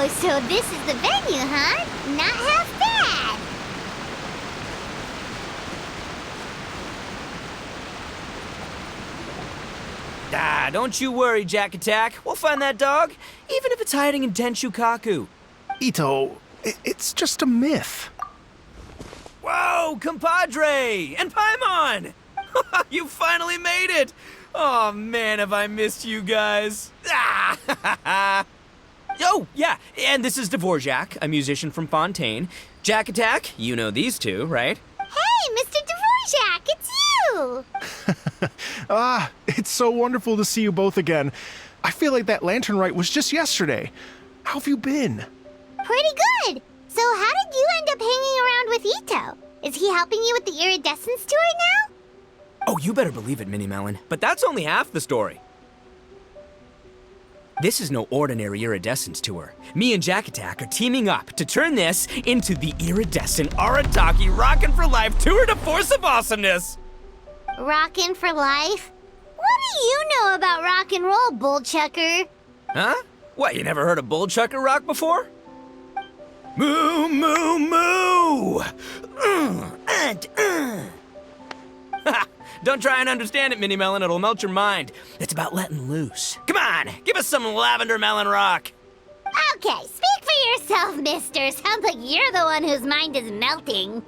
Oh, so this is the venue, huh? Not half bad. Ah, don't you worry, Jack Attack. We'll find that dog, even if it's hiding in Tenshukaku. Ito, it's just a myth. Whoa, compadre! And Paimon! You finally made it! Oh man, have I missed you guys. Ah! Oh, yeah, and this is Dvorak, a musician from Fontaine. Jack Attack, you know these two, right? Hey, Mr. Dvorak, it's you! It's so wonderful to see you both again. I feel like that lantern rite was just yesterday. How have you been? Pretty good. So how did you end up hanging around with Ito? Is he helping you with the iridescence tour now? Oh, you better believe it, Minnie Melon. But that's only half the story. This is no ordinary iridescence tour. Me and Jack Attack are teaming up to turn this into the iridescent Arataki Rockin' for Life tour de force of awesomeness. Rockin' for life? What do you know about rock and roll, bullchucker? Huh? What, you never heard a bullchucker rock before? Moo, moo, moo! Ha! Don't try and understand it, Minnie Melon. It'll melt your mind. It's about letting loose. Come on, give us some lavender melon rock. Okay, speak for yourself, mister. Sounds like you're the one whose mind is melting.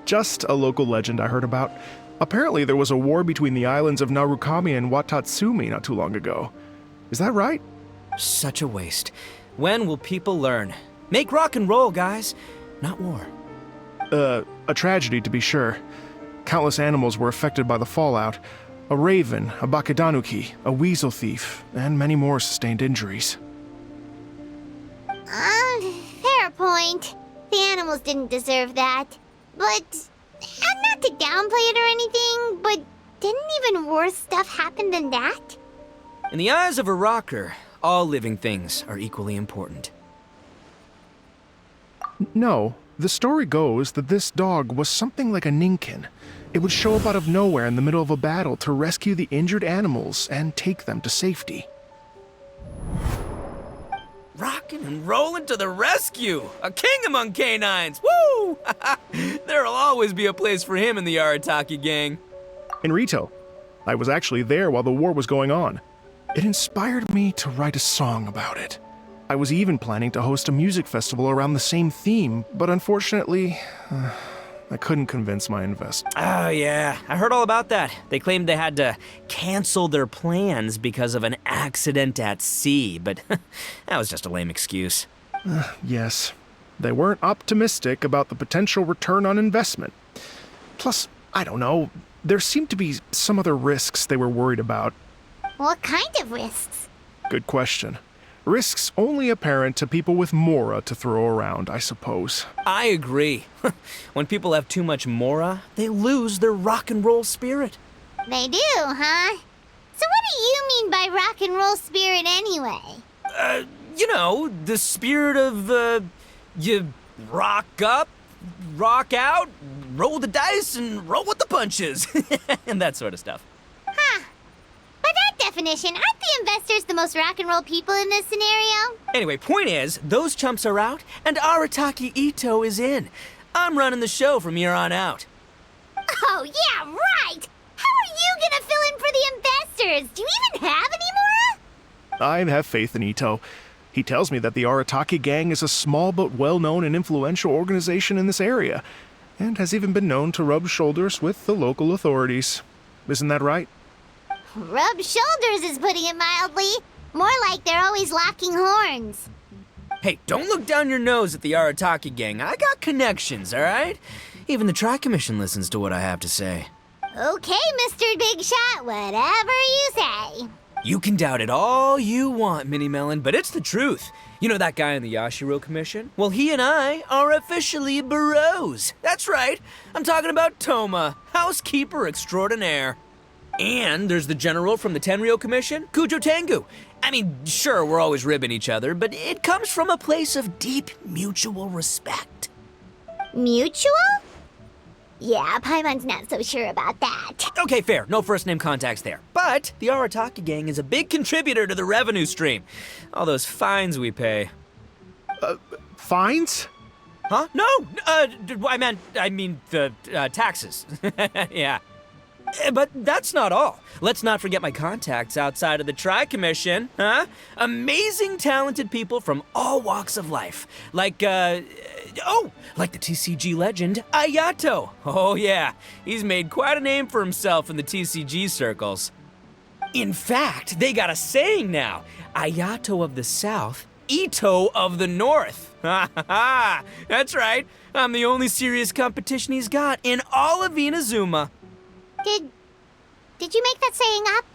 Just a local legend I heard about. Apparently there was a war between the islands of Narukami and Watatsumi not too long ago. Is that right? Such a waste. When will people learn? Make rock and roll, guys, not war. A tragedy to be sure. Countless animals were affected by the fallout. A raven, a bakedanuki, a weasel thief, and many more sustained injuries. Fair point. The animals didn't deserve that. But, not to downplay it or anything, but didn't even worse stuff happen than that? In the eyes of a rocker, all living things are equally important. No, the story goes that this dog was something like a ninkin. It would show up out of nowhere in the middle of a battle to rescue the injured animals and take them to safety. Rockin' and rollin' to the rescue! A king among canines! Woo! There'll always be a place for him in the Arataki gang. In Rito, I was actually there while the war was going on. It inspired me to write a song about it. I was even planning to host a music festival around the same theme, but unfortunately, I couldn't convince my investors. Oh, yeah. I heard all about that. They claimed they had to cancel their plans because of an accident at sea, but that was just a lame excuse. Yes, they weren't optimistic about the potential return on investment. Plus, I don't know, there seemed to be some other risks they were worried about. What kind of risks? Good question. Risks only apparent to people with mora to throw around, I suppose. I agree. When people have too much mora, they lose their rock and roll spirit. They do, huh? So what do you mean by rock and roll spirit anyway? You know, the spirit of, you rock up, rock out, roll the dice, and roll with the punches. And that sort of stuff. Huh. By that definition, aren't the investors the most rock and roll people in this scenario? Anyway, point is, those chumps are out, and Arataki Ito is in. I'm running the show from here on out. Oh, yeah, right! How are you gonna fill in for the investors? Do you even have any more? I have faith in Ito. He tells me that the Arataki gang is a small but well-known and influential organization in this area, and has even been known to rub shoulders with the local authorities. Isn't that right? Rub shoulders is putting it mildly. More like they're always locking horns. Hey, don't look down your nose at the Arataki gang. I got connections, all right? Even the Tri-Commission listens to what I have to say. Okay, Mr. Big Shot, whatever you say. You can doubt it all you want, Minnie Melon, but it's the truth. You know that guy in the Yashiro Commission? Well, he and I are officially bros. That's right. I'm talking about Toma, housekeeper extraordinaire. And there's the general from the Tenryo Commission, Kujo Tengu. I mean, sure, we're always ribbing each other, but it comes from a place of deep mutual respect. Mutual? Yeah, Paimon's not so sure about that. Okay, fair. No first name contacts there. But the Arataki gang is a big contributor to the revenue stream. All those fines we pay. Fines? Huh? No! I mean the taxes. Yeah. But that's not all. Let's not forget my contacts outside of the Tri-Commission, huh? Amazing, talented people from all walks of life. Like the TCG legend, Ayato. Oh yeah, he's made quite a name for himself in the TCG circles. In fact, they got a saying now. Ayato of the South, Ito of the North. Ha ha ha! That's right. I'm the only serious competition he's got in all of Inazuma. Did you make that saying up?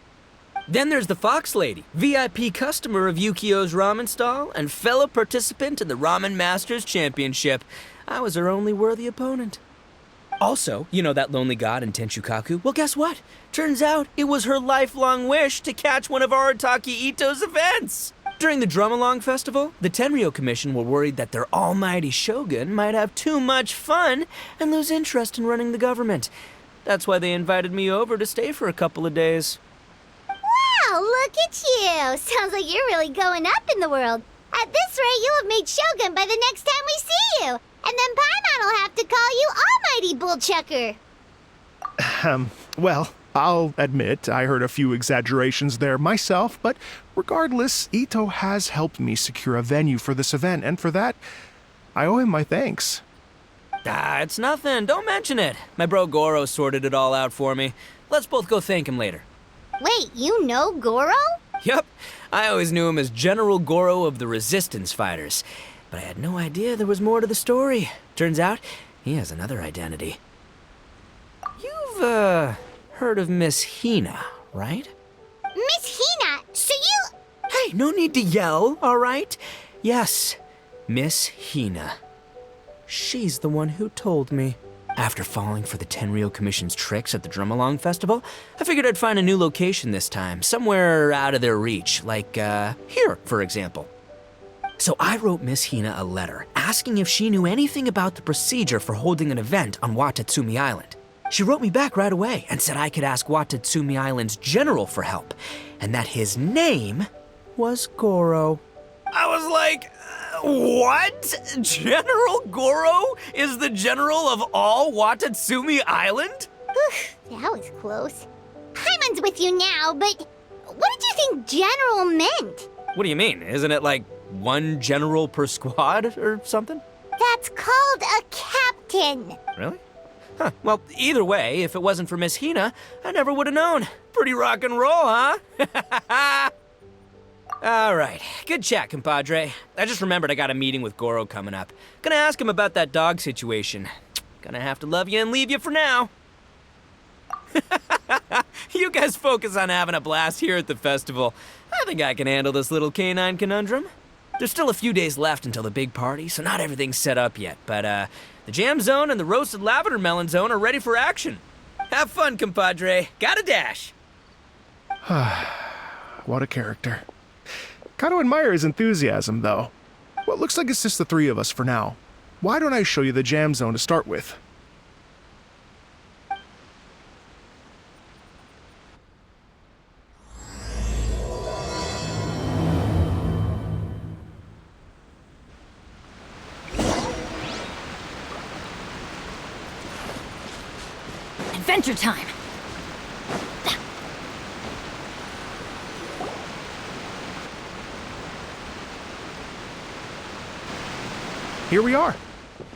Then there's the Fox Lady, VIP customer of Yukio's ramen stall and fellow participant in the Ramen Masters Championship. I was her only worthy opponent. Also, you know that lonely god in Tenshukaku? Well, guess what? Turns out it was her lifelong wish to catch one of Arataki Ito's events. During the Drum-Along Festival, the Tenryo Commission were worried that their almighty shogun might have too much fun and lose interest in running the government. That's why they invited me over to stay for a couple of days. Wow, look at you! Sounds like you're really going up in the world. At this rate, you'll have made Shogun by the next time we see you. And then Paimon will have to call you Almighty Bullchucker. Well, I'll admit I heard a few exaggerations there myself, but regardless, Ito has helped me secure a venue for this event, and for that, I owe him my thanks. It's nothing. Don't mention it. My bro Goro sorted it all out for me. Let's both go thank him later. Wait, you know Goro? Yup. I always knew him as General Goro of the Resistance Fighters. But I had no idea there was more to the story. Turns out, he has another identity. You've, heard of Miss Hina, right? Miss Hina, so you... Hey, no need to yell, all right? Yes, Miss Hina. She's the one who told me. After falling for the Tenryo Commission's tricks at the Drum-Along Festival, I figured I'd find a new location this time, somewhere out of their reach, like, here, for example. So I wrote Miss Hina a letter, asking if she knew anything about the procedure for holding an event on Watatsumi Island. She wrote me back right away and said I could ask Watatsumi Island's general for help, and that his name was Goro. I was like, what? General Goro is the general of all Watatsumi Island? That was close. Paimon's with you now, but what did you think general meant? What do you mean? Isn't it like one general per squad or something? That's called a captain. Really? Huh. Well, either way, if it wasn't for Miss Hina, I never would have known. Pretty rock and roll, huh? All right. Good chat, compadre. I just remembered I got a meeting with Goro coming up. Gonna ask him about that dog situation. Gonna have to love you and leave you for now. You guys focus on having a blast here at the festival. I think I can handle this little canine conundrum. There's still a few days left until the big party, so not everything's set up yet, but the jam zone and the roasted lavender melon zone are ready for action. Have fun, compadre. Gotta dash. What a character. Kind of admire his enthusiasm, though. Well, it looks like it's just the three of us for now. Why don't I show you the jam zone to start with? Adventure time! Here we are.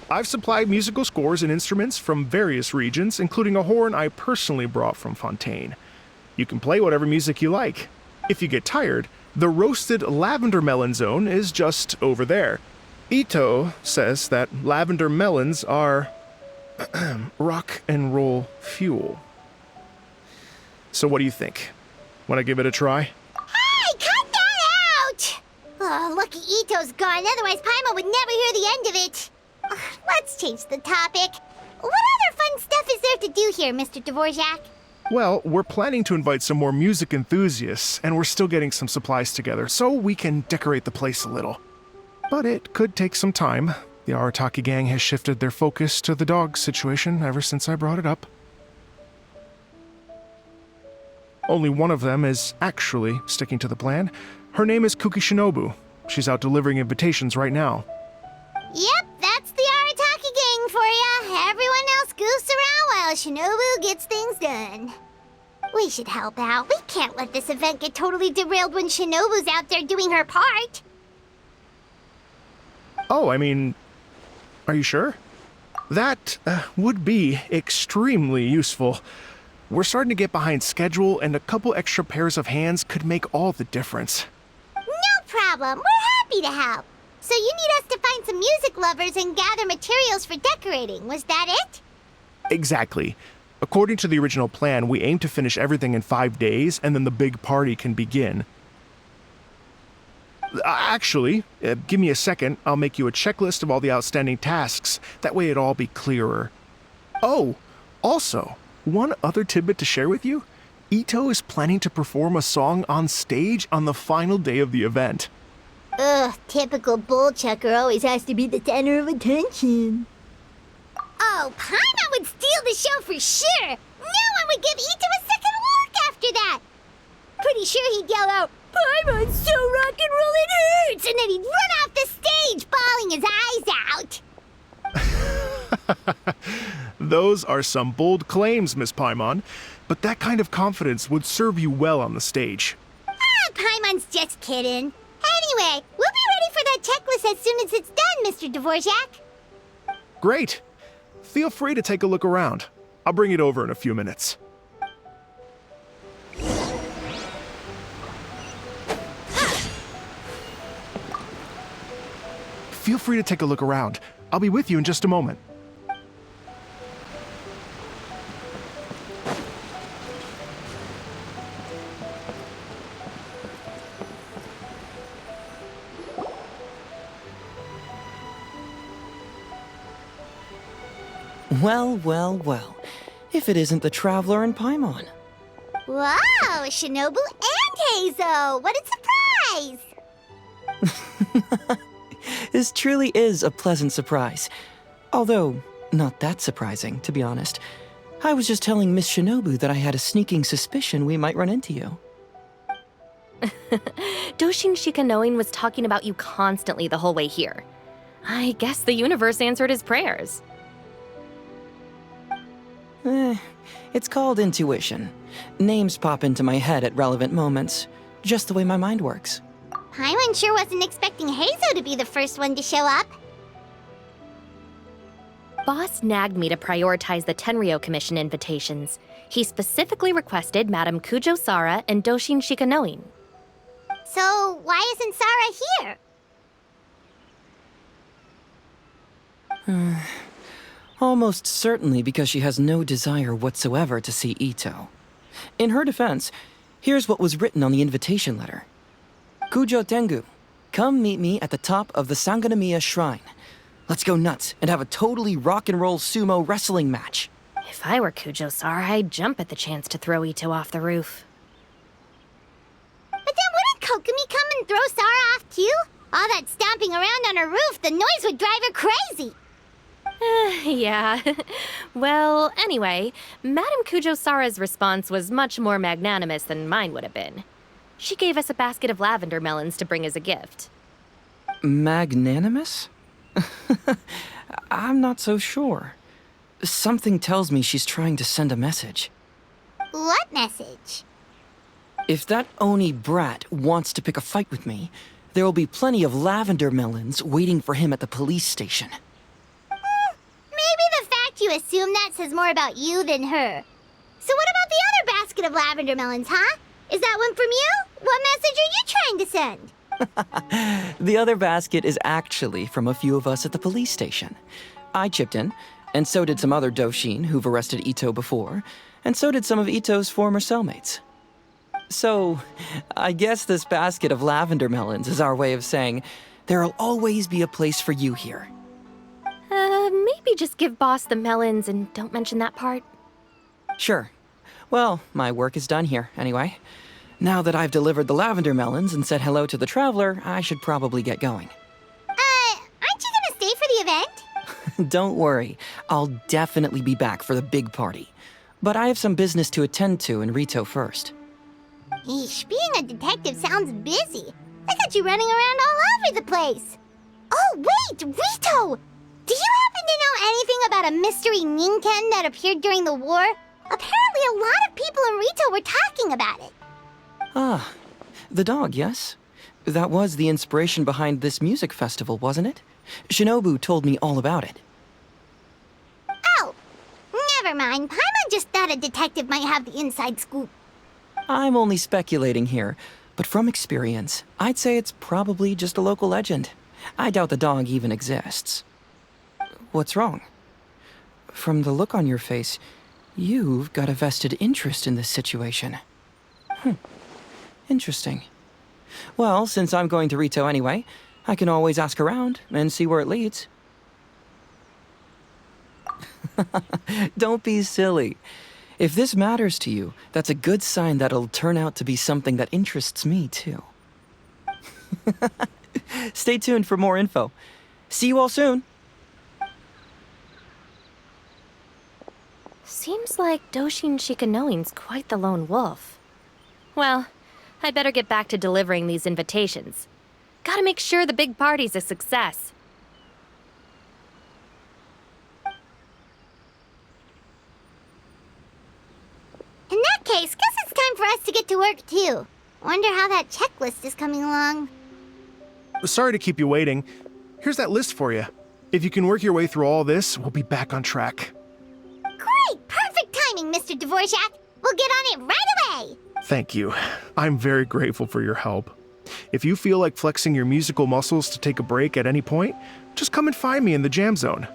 I've supplied musical scores and instruments from various regions, including a horn I personally brought from Fontaine. You can play whatever music you like. If you get tired, the roasted lavender melon zone is just over there. Ito says that lavender melons are rock and roll fuel. So what do you think? Want to give it a try? Hey, cut that out! Oh, lucky Ito's gone, otherwise Paimon would never hear the end of it. Let's change the topic. What other fun stuff is there to do here, Mr. Dvorak? Well, we're planning to invite some more music enthusiasts, and we're still getting some supplies together, so we can decorate the place a little. But it could take some time. The Arataki gang has shifted their focus to the dog situation ever since I brought it up. Only one of them is actually sticking to the plan. Her name is Kuki Shinobu. She's out delivering invitations right now. Yep, that's the Arataki gang for ya. Everyone else goofs around while Shinobu gets things done. We should help out. We can't let this event get totally derailed when Shinobu's out there doing her part. Oh, I mean, are you sure? That would be extremely useful. We're starting to get behind schedule, and a couple extra pairs of hands could make all the difference. No problem. We're happy to help. So you need us to find some music lovers and gather materials for decorating. Was that it? Exactly. According to the original plan, we aim to finish everything in 5 days, and then the big party can begin. Actually, give me a second. I'll make you a checklist of all the outstanding tasks. That way it'll all be clearer. Oh, also, one other tidbit to share with you. Ito is planning to perform a song on stage on the final day of the event. Ugh, typical bullchucker always has to be the center of attention. Oh, Paimon would steal the show for sure! No one would give Ito a second look after that! Pretty sure he'd yell out, "Paimon's so rock and roll it hurts!" And then he'd run off the stage, bawling his eyes out. Those are some bold claims, Miss Paimon, but that kind of confidence would serve you well on the stage. Ah, Paimon's just kidding. Anyway, we'll be ready for that checklist as soon as it's done, Mr. Dvorak. Great. Feel free to take a look around. I'll bring it over in a few minutes. Feel free to take a look around. I'll be with you in just a moment. Well, well, well. If it isn't the Traveler and Paimon. Wow, Shinobu and Heizo! What a surprise! This truly is a pleasant surprise. Although, not that surprising, to be honest. I was just telling Miss Shinobu that I had a sneaking suspicion we might run into you. Doshin Shikanoin was talking about you constantly the whole way here. I guess the universe answered his prayers. It's called intuition. Names pop into my head at relevant moments, just the way my mind works. Paimon sure wasn't expecting Heizo to be the first one to show up. Boss nagged me to prioritize the Tenryo Commission invitations. He specifically requested Madame Kujo Sara and Doshin Shikanoin. So, why isn't Sara here? Almost certainly because she has no desire whatsoever to see Ito. In her defense, here's what was written on the invitation letter. Kujo Tengu, come meet me at the top of the Sanganamiya Shrine. Let's go nuts and have a totally rock and roll sumo wrestling match. If I were Kujo Sara, I'd jump at the chance to throw Ito off the roof. But then wouldn't Kokomi come and throw Sara off too? All that stomping around on her roof, the noise would drive her crazy. Yeah. Well, anyway, Madame Kujo Sara's response was much more magnanimous than mine would have been. She gave us a basket of lavender melons to bring as a gift. Magnanimous? I'm not so sure. Something tells me she's trying to send a message. What message? If that Oni brat wants to pick a fight with me, there will be plenty of lavender melons waiting for him at the police station. Maybe the fact you assume that says more about you than her. So what about the other basket of lavender melons, huh? Is that one from you? What message are you trying to send? The other basket is actually from a few of us at the police station. I chipped in, and so did some other Doshin who've arrested Ito before, and so did some of Ito's former cellmates. So, I guess this basket of lavender melons is our way of saying, there'll always be a place for you here. Maybe just give Boss the melons and don't mention that part. Sure. Well, my work is done here, anyway. Now that I've delivered the lavender melons and said hello to the Traveler, I should probably get going. Aren't you gonna stay for the event? Don't worry, I'll definitely be back for the big party. But I have some business to attend to in Rito first. Eesh, being a detective sounds busy. I got you running around all over the place. Oh, wait, Rito! Do you happen to know anything about a mystery Ninken that appeared during the war? Apparently a lot of people in Rito were talking about it. Ah, the dog, yes? That was the inspiration behind this music festival, wasn't it? Shinobu told me all about it. Oh, never mind. Paimon just thought a detective might have the inside scoop. I'm only speculating here, but from experience, I'd say it's probably just a local legend. I doubt the dog even exists. What's wrong? From the look on your face, you've got a vested interest in this situation. Interesting. Well, since I'm going to Rito anyway, I can always ask around and see where it leads. Don't be silly. If this matters to you, that's a good sign that it'll turn out to be something that interests me, too. Stay tuned for more info. See you all soon. Seems like Doshin Shikanoin's quite the lone wolf. Well, I'd better get back to delivering these invitations. Gotta make sure the big party's a success. In that case, guess it's time for us to get to work too. Wonder how that checklist is coming along. Sorry to keep you waiting. Here's that list for you. If you can work your way through all this, we'll be back on track. Great! Perfect timing, Mr. Dvorak! We'll get on it right away! Thank you. I'm very grateful for your help. If you feel like flexing your musical muscles to take a break at any point, just come and find me in the jam zone.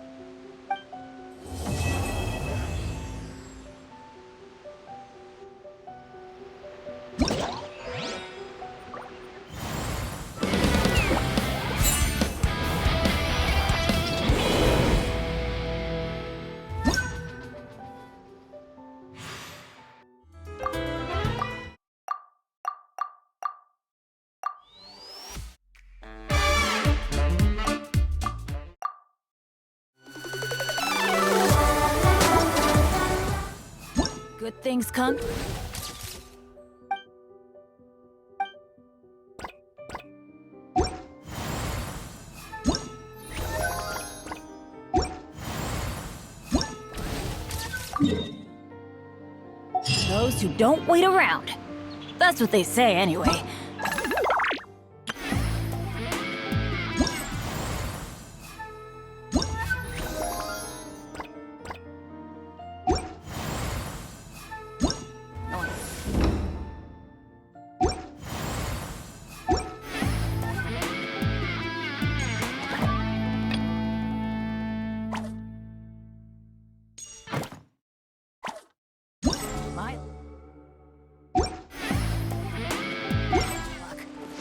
Good things come. Those who don't wait around. That's what they say anyway.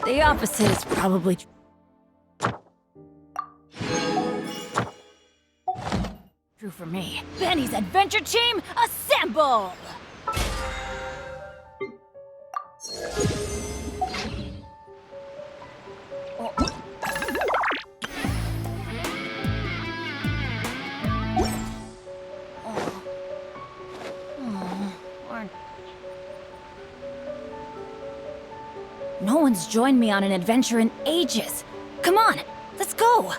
The opposite is probably true for me. Benny's adventure team, assemble! No one's joined me on an adventure in ages. Come on, let's go!